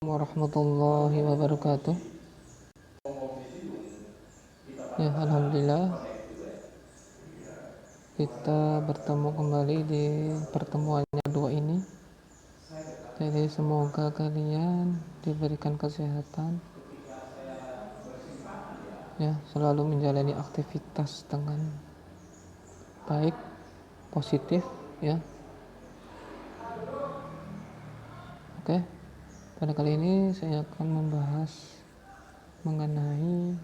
Warahmatullahi wabarakatuh. Ya, alhamdulillah kita bertemu kembali di pertemuannya dua ini. Jadi semoga kalian diberikan kesehatan, ya, selalu menjalani aktivitas dengan baik, positif, ya. Oke. Pada kali ini saya akan membahas mengenai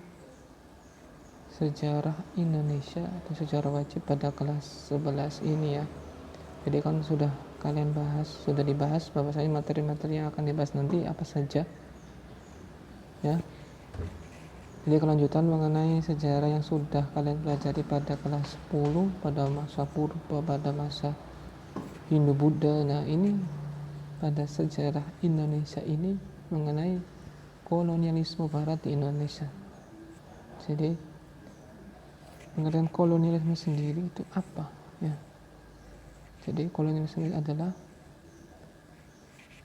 sejarah Indonesia atau sejarah wajib pada kelas 11 ini, ya. Jadi kan sudah kalian sudah dibahas bahwasanya materi-materi yang akan dibahas nanti apa saja, ya. Jadi kelanjutan mengenai sejarah yang sudah kalian pelajari pada kelas 10, pada masa purba, pada masa Hindu-Buddha. Nah, ini pada sejarah Indonesia ini mengenai kolonialisme barat di Indonesia. Jadi pengertian kolonialisme sendiri itu apa, ya? Jadi kolonialisme adalah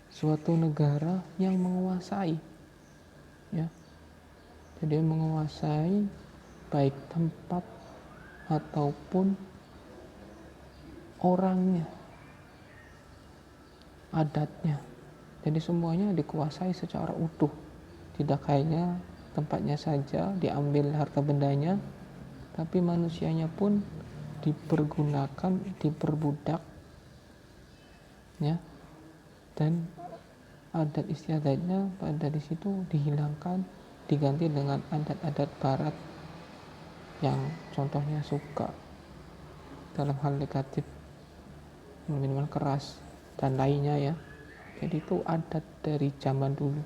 suatu negara yang menguasai, ya. Jadi menguasai baik tempat ataupun orangnya, adatnya. Jadi semuanya dikuasai secara utuh. Tidak hanya tempatnya saja diambil harta bendanya, tapi manusianya pun dipergunakan, diperbudak, ya. Dan adat istiadatnya pada di situ dihilangkan, diganti dengan adat-adat barat yang contohnya suka dalam hal negatif, minuman keras dan lainnya, ya. Jadi itu adat dari zaman dulu.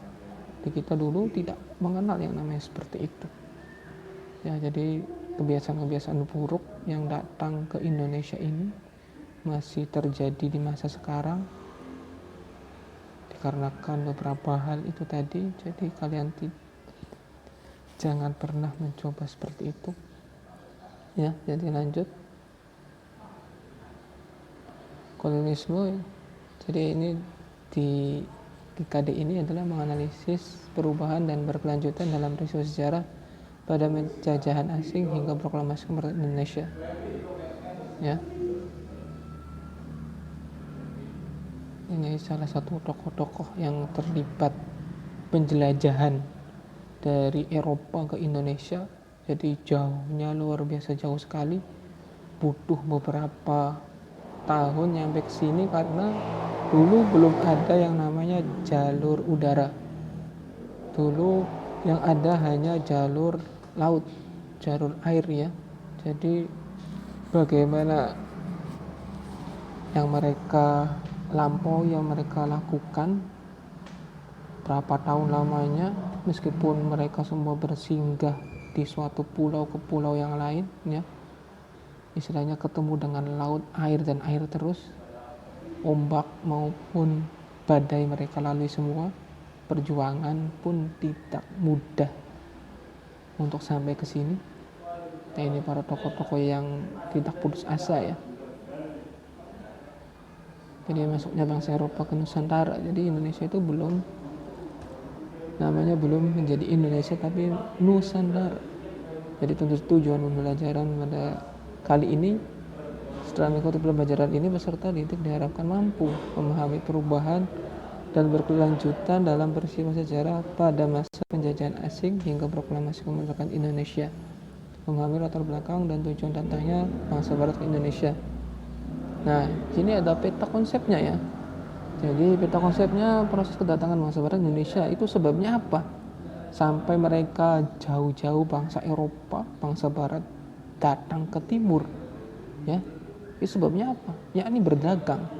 Di kita dulu tidak mengenal yang namanya seperti itu, ya. Jadi kebiasaan-kebiasaan buruk yang datang ke Indonesia ini masih terjadi di masa sekarang dikarenakan beberapa hal itu tadi. Jadi kalian jangan pernah mencoba seperti itu, ya. Jadi lanjut, kolonialisme. Jadi ini di GKD ini adalah menganalisis perubahan dan berkelanjutan dalam peristiwa sejarah pada penjajahan asing hingga proklamasi kemerdekaan Indonesia, ya. Ini salah satu tokoh-tokoh yang terlibat penjelajahan dari Eropa ke Indonesia. Jadi jauhnya luar biasa jauh sekali, butuh beberapa tahun nyampe ke sini karena dulu belum ada yang namanya jalur udara. Dulu yang ada hanya jalur laut, jalur air, ya. Jadi bagaimana yang mereka lampaui, yang mereka lakukan, berapa tahun lamanya, meskipun mereka semua bersinggah di suatu pulau ke pulau yang lain, ya, istilahnya ketemu dengan laut, air dan air terus, ombak maupun badai mereka lalui semua. Perjuangan pun tidak mudah untuk sampai ke sini. Nah, ini para tokoh-tokoh yang tidak putus asa, ya. Jadi masuknya bangsa Eropa ke Nusantara. Jadi Indonesia itu belum menjadi Indonesia tapi Nusantara. Jadi tujuan pembelajaran pada kali ini, setelah mengikuti pembelajaran ini, peserta didik diharapkan mampu memahami perubahan dan berkelanjutan dalam peristiwa sejarah pada masa penjajahan asing hingga proklamasi kemerdekaan Indonesia, memahami latar belakang dan tujuan datangnya bangsa barat ke Indonesia. Nah, sini ada peta konsepnya, ya. Jadi peta konsepnya proses kedatangan bangsa barat Indonesia itu sebabnya apa? Sampai mereka jauh-jauh bangsa Eropa, bangsa barat datang ke timur, ya. Itu sebabnya apa? Yakni berdagang.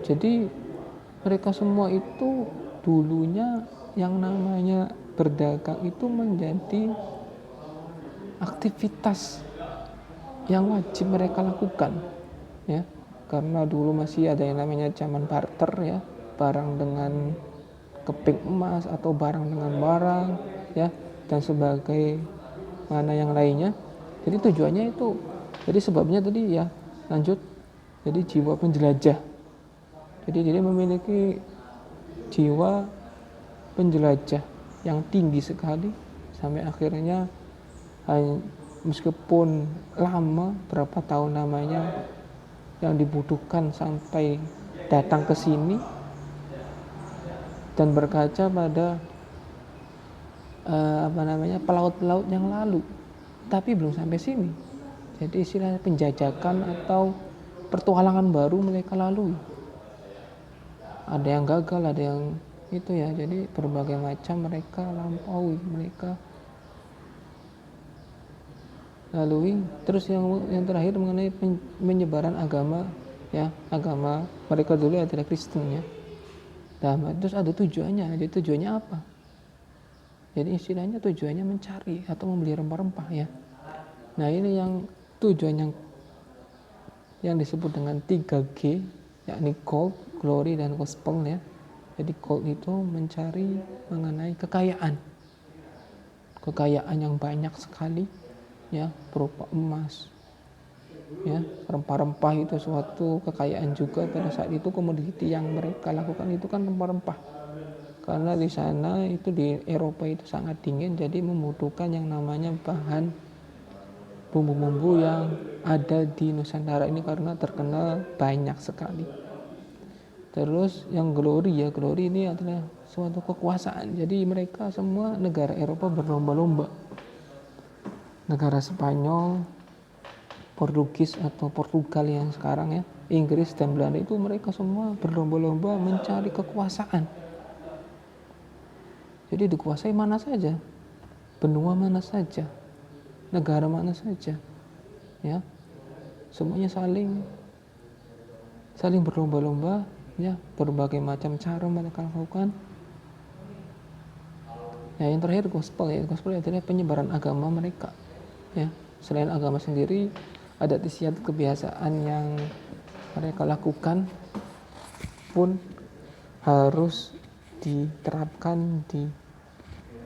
Jadi mereka semua itu dulunya yang namanya berdagang itu menjadi aktivitas yang wajib mereka lakukan, ya. Karena dulu masih ada yang namanya zaman barter, ya, barang dengan keping emas atau barang dengan barang, ya, dan sebagai mana yang lainnya. Jadi tujuannya itu, jadi sebabnya tadi, ya, lanjut. Jadi jiwa penjelajah. Jadi dia memiliki jiwa penjelajah yang tinggi sekali sampai akhirnya meskipun lama berapa tahun namanya yang dibutuhkan sampai datang ke sini dan berkaca pada pelaut-pelaut yang lalu, tapi belum sampai sini. Jadi istilah penjajakan atau pertualangan baru mereka lalui. Ada yang gagal, ada yang itu ya. Jadi berbagai macam mereka lampaui, mereka lalui. Terus yang terakhir mengenai penyebaran agama ya, agama mereka dulu adalah Kristen ya. Nah, terus ada tujuannya. Jadi tujuannya apa? Jadi istilahnya tujuannya mencari atau membeli rempah-rempah ya. Nah, ini yang tujuan yang disebut dengan 3G, yakni gold, glory, dan gospel ya. Jadi gold itu mencari mengenai kekayaan yang banyak sekali ya, berupa emas ya. Rempah-rempah itu suatu kekayaan juga pada saat itu. Komoditi yang mereka lakukan itu kan rempah-rempah, karena di sana itu di Eropa itu sangat dingin, jadi membutuhkan yang namanya bahan bumbu-bumbu yang ada di Nusantara ini karena terkenal banyak sekali. Terus yang glory ini adalah suatu kekuasaan. Jadi mereka semua negara Eropa berlomba-lomba, negara Spanyol, Portugis atau Portugal yang sekarang ya, Inggris dan Belanda, itu mereka semua berlomba-lomba mencari kekuasaan. Jadi dikuasai mana saja, benua mana saja, negara mana saja ya, semuanya saling berlomba-lomba ya, berbagai macam cara mereka lakukan. Nah, yang terakhir gospel adalah penyebaran agama mereka ya. Selain agama sendiri, adat istiadat kebiasaan yang mereka lakukan pun harus diterapkan di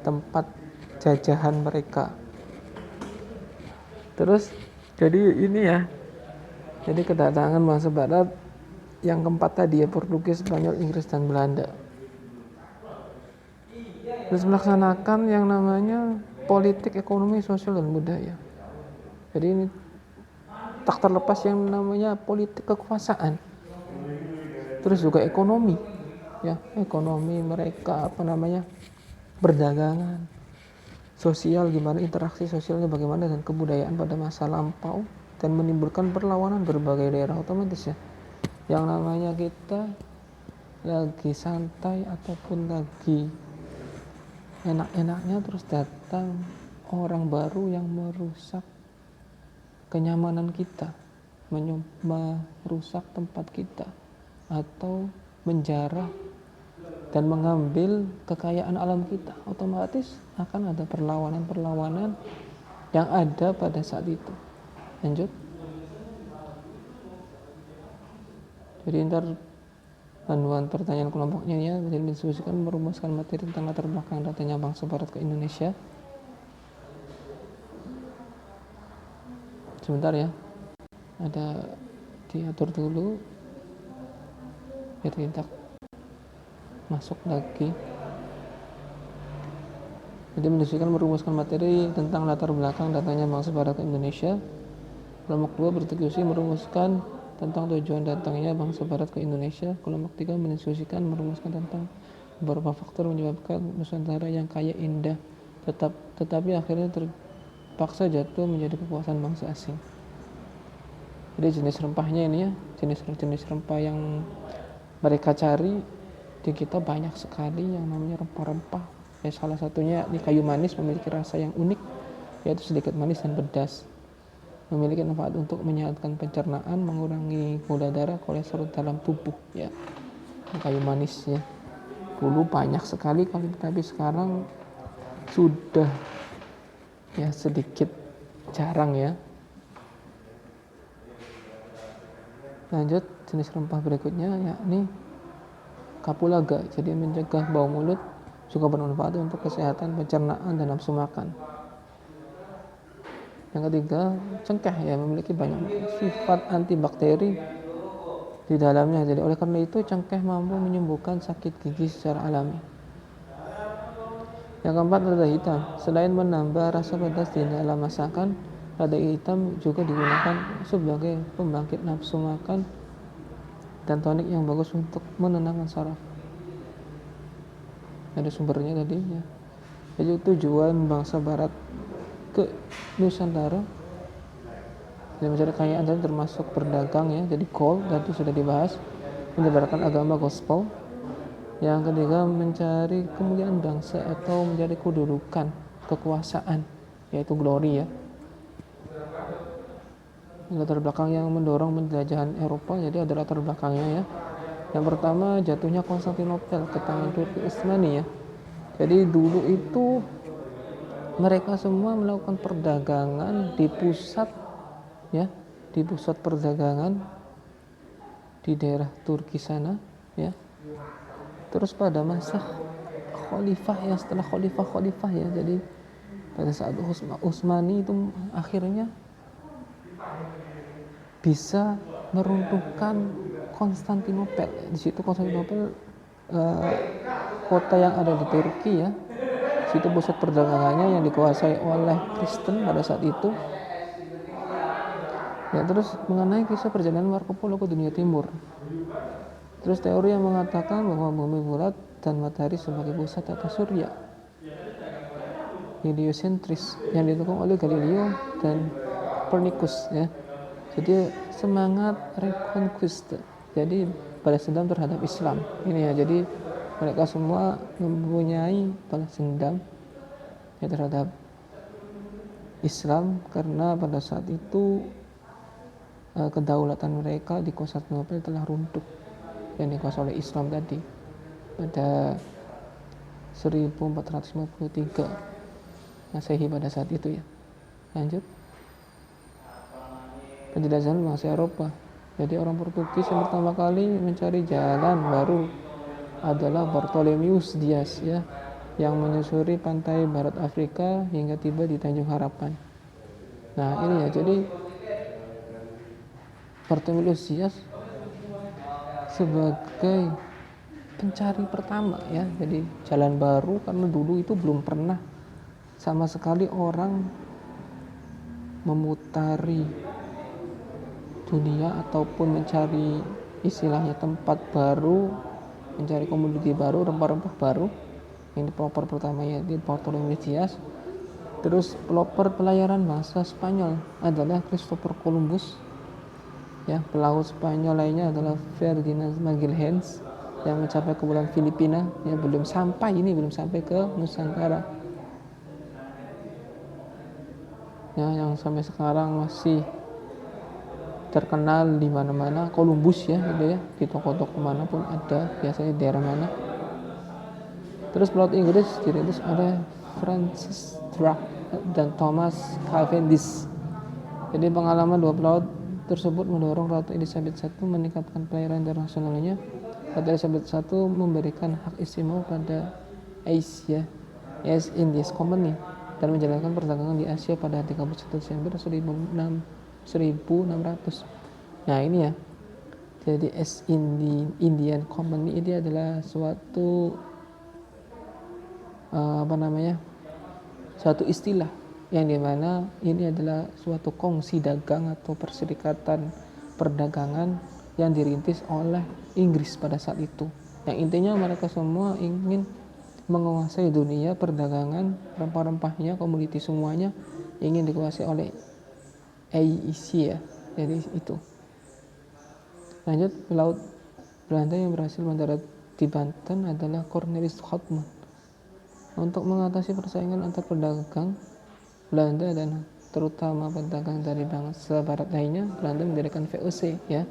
tempat jajahan mereka. Terus jadi ini ya, jadi kedatangan bangsa barat yang keempat tadi ya, Portugis, Spanyol, Inggris, dan Belanda, terus melaksanakan yang namanya politik, ekonomi, sosial, dan budaya. Jadi ini tak terlepas yang namanya politik kekuasaan, terus juga ekonomi ya, ekonomi mereka perdagangan, sosial gimana, interaksi sosialnya bagaimana, dan kebudayaan pada masa lampau, dan menimbulkan perlawanan berbagai daerah. Otomatis ya, yang namanya kita lagi santai ataupun lagi enak-enaknya terus datang orang baru yang merusak kenyamanan kita, merusak tempat kita, atau menjarah dan mengambil kekayaan alam kita. Otomatis akan ada perlawanan yang ada pada saat itu. Lanjut. Jadi ntar panduan pertanyaan kelompoknya ya, mendiskusikan merumuskan materi tentang latar belakang datanya bangsa barat ke Indonesia. Sebentar ya, ada diatur dulu biar tidak masuk lagi. Jadi mendiskusikan merumuskan materi tentang latar belakang datanya bangsa barat ke Indonesia. Kelompok 2 berdiskusi merumuskan tentang tujuan datangnya bangsa barat ke Indonesia. Kelompok 3 mendiskusikan merumuskan tentang beberapa faktor menyebabkan Nusantara yang kaya indah tetapi akhirnya terpaksa jatuh menjadi kekuasaan bangsa asing. Jadi jenis rempahnya ini ya, jenis rempah yang mereka cari di kita banyak sekali yang namanya rempah-rempah ya. Salah satunya ini kayu manis, memiliki rasa yang unik, yaitu sedikit manis dan pedas, memiliki manfaat untuk menyehatkan pencernaan, mengurangi gula darah, kolesterol dalam tubuh ya. Kayu manis ya, dulu banyak sekali tapi sekarang sudah ya sedikit jarang ya. Lanjut, jenis rempah berikutnya yakni kapulaga. Jadi mencegah bau mulut, juga bermanfaat untuk kesehatan pencernaan dan nafsu makan. Yang ketiga, cengkeh ya, memiliki banyak sifat antibakteri di dalamnya. Jadi oleh karena itu cengkeh mampu menyembuhkan sakit gigi secara alami. Yang keempat, lada hitam. Selain menambah rasa pedas di dalam masakan, lada hitam juga digunakan sebagai pembangkit nafsu makan dan tonik yang bagus untuk menenangkan saraf. Ada sumbernya tadi ya. Jadi tujuan bangsa barat ke Nusantara dan mencari kekayaan tadi termasuk berdagang ya. Jadi gold tadi sudah dibahas, menyebarkan agama gospel. Yang ketiga, mencari kemuliaan bangsa atau mencari kedudukan, kekuasaan, yaitu glory ya. Latar belakang yang mendorong penjajahan Eropa, jadi ada latar belakangnya ya. Yang pertama, jatuhnya Konstantinopel ke tangan Turki Utsmani ya. Jadi dulu itu mereka semua melakukan perdagangan di pusat ya, di pusat perdagangan di daerah Turki sana ya. Terus pada masa khalifah ya, setelah khalifah ya, jadi pada saat Utsmani itu akhirnya bisa meruntuhkan Konstantinopel. Di situ Konstantinopel kota yang ada di Turki ya. Situ pusat perdagangannya yang dikuasai oleh Kristen pada saat itu. Ya, terus mengenai kisah perjalanan Marco Polo ke dunia timur. Terus teori yang mengatakan bahwa bumi bulat dan matahari sebagai pusat tata surya, heliocentris, yang didukung oleh Galileo dan Copernicus ya. Jadi semangat reconquista, jadi balas dendam terhadap Islam ini ya. Jadi mereka semua mempunyai balas dendam ya terhadap Islam karena pada saat itu kedaulatan mereka di Konstantinopel telah runtuh yang dikuasai oleh Islam tadi pada 1453 Masehi pada saat itu ya. Lanjut, penjelasan bangsa Eropa. Jadi orang Portugis yang pertama kali mencari jalan baru adalah Bartholomeus Dias ya, yang menyusuri pantai barat Afrika hingga tiba di Tanjung Harapan. Nah ini ya, jadi Bartholomeus Dias sebagai pencari pertama ya, jadi jalan baru karena dulu itu belum pernah sama sekali orang memutari dunia ataupun mencari istilahnya tempat baru, mencari komoditi baru, rempah-rempah baru. Ini pelopor pertama ya di Bartholomeus Dias. Terus pelopor pelayaran bangsa Spanyol adalah Christopher Columbus ya. Pelaut Spanyol lainnya adalah Ferdinand Magellan yang mencapai kepulauan Filipina ya, belum sampai ke Nusantara ya, yang sampai sekarang masih terkenal di mana-mana Columbus ya, gitu ya, di toko-toko manapun ada, biasanya daerah mana. Terus pelaut Inggris dirintis oleh Francis Drake dan Thomas Cavendish. Jadi pengalaman dua pelaut tersebut mendorong Ratu Elizabeth I meningkatkan pelayaran internasionalnya. Ratu Elizabeth I memberikan hak istimewa pada Asia East India Company dan menjalankan perdagangan di Asia pada 31 Desember 1600. Nah ini ya, jadi East Indian Company ini adalah suatu suatu istilah yang dimana ini adalah suatu kongsi dagang atau perserikatan perdagangan yang dirintis oleh Inggris pada saat itu. Yang intinya mereka semua ingin menguasai dunia perdagangan, rempah-rempahnya, komoditi semuanya ingin dikuasai oleh AEC ya. Jadi itu. Lanjut, pelaut Belanda yang berhasil mendarat di Banten adalah Cornelis Houtman. Untuk mengatasi persaingan antar pedagang Belanda dan terutama pedagang dari bangsa barat lainnya, Belanda mendirikan VOC ya.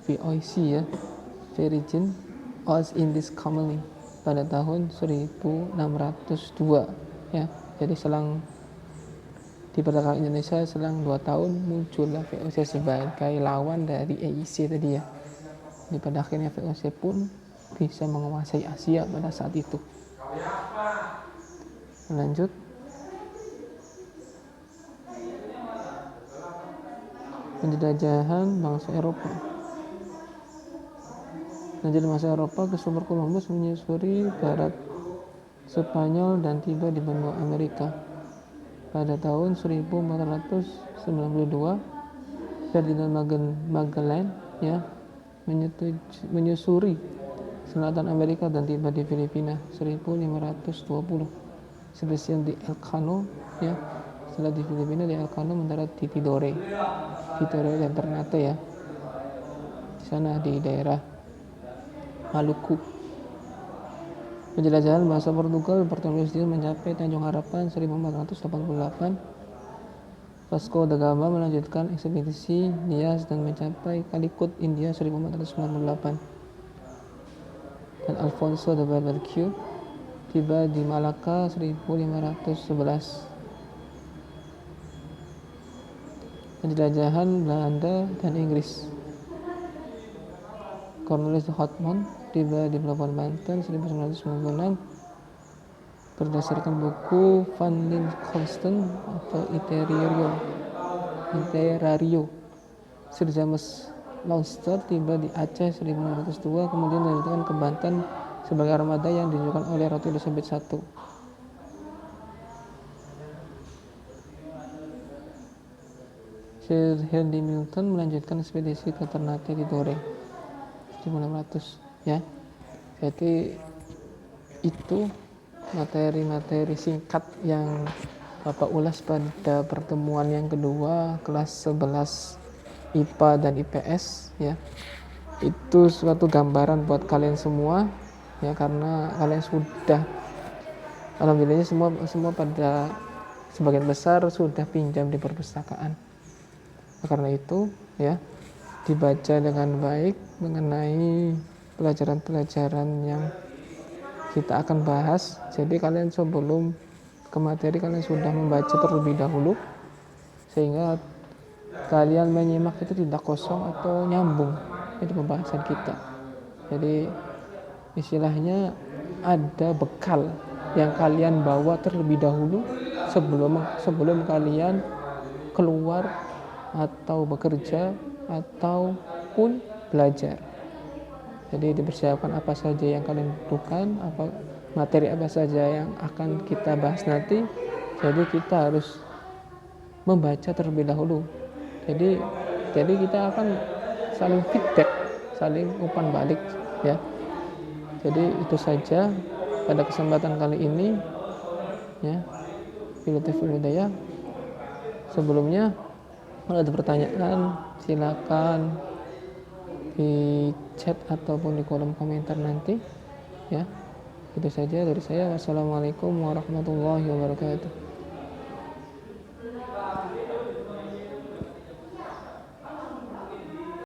VOC ya, Virgin East Indies Company pada tahun 1602 ya. Jadi selang di perdagangan Indonesia selang 2 tahun muncullah VOC sebagai lawan dari AEC tadi ya. Di pada akhirnya VOC pun bisa menguasai Asia pada saat itu. Lanjut, penjajahan bangsa Eropa. Menjadi masa Eropa, Christopher Columbus menyusuri barat Spanyol dan tiba di benua Amerika. Pada tahun 1492, Ferdinand Magellan ya menyusuri selatan Amerika dan tiba di Filipina 1520. Sebastian de Elcano ya setelah di Filipina, de Elcano mendarat di Tidore dan Ternate ya, di sana di daerah Maluku. Penjelajahan bahasa Portugal Bartolomeu Dias mencapai Tanjung Harapan 1488. Vasco da Gama melanjutkan ekspedisi Dias dan mencapai Calicut, India 1498. Dan Alfonso de Barbecue tiba di Malacca 1511. Penjelajahan Belanda dan Inggris. Cornelis de Houtman tiba di Pelabuhan Banten 1996 berdasarkan buku Van Lincolsten atau Iterario. Sir James Lowther tiba di Aceh 1602, kemudian dilanjutkan ke Banten sebagai armada yang ditunjukkan oleh Ratu Elizabeth I. Sir Henry Milton melanjutkan ekspedisi ke Ternate di Dore 1600 ya. Jadi itu materi-materi singkat yang Bapak ulas pada pertemuan yang kedua kelas 11 IPA dan IPS ya. Itu suatu gambaran buat kalian semua ya, karena kalian sudah alhamdulillah semua pada sebagian besar sudah pinjam di perpustakaan. Karena itu ya, dibaca dengan baik mengenai pelajaran-pelajaran yang kita akan bahas. Jadi kalian sebelum ke materi kalian sudah membaca terlebih dahulu sehingga kalian menyimak itu tidak kosong atau nyambung itu pembahasan kita. Jadi istilahnya ada bekal yang kalian bawa terlebih dahulu sebelum kalian keluar atau bekerja ataupun belajar. Jadi dipersiapkan apa saja yang kalian butuhkan, materi apa saja yang akan kita bahas nanti. Jadi kita harus membaca terlebih dahulu. Jadi kita akan saling feedback, saling umpan balik ya. Jadi itu saja pada kesempatan kali ini ya. Filosofi Hidayah. Sebelumnya kalau ada pertanyaan silakan di chat ataupun di kolom komentar nanti ya. Itu saja dari saya. Wassalamualaikum warahmatullahi wabarakatuh.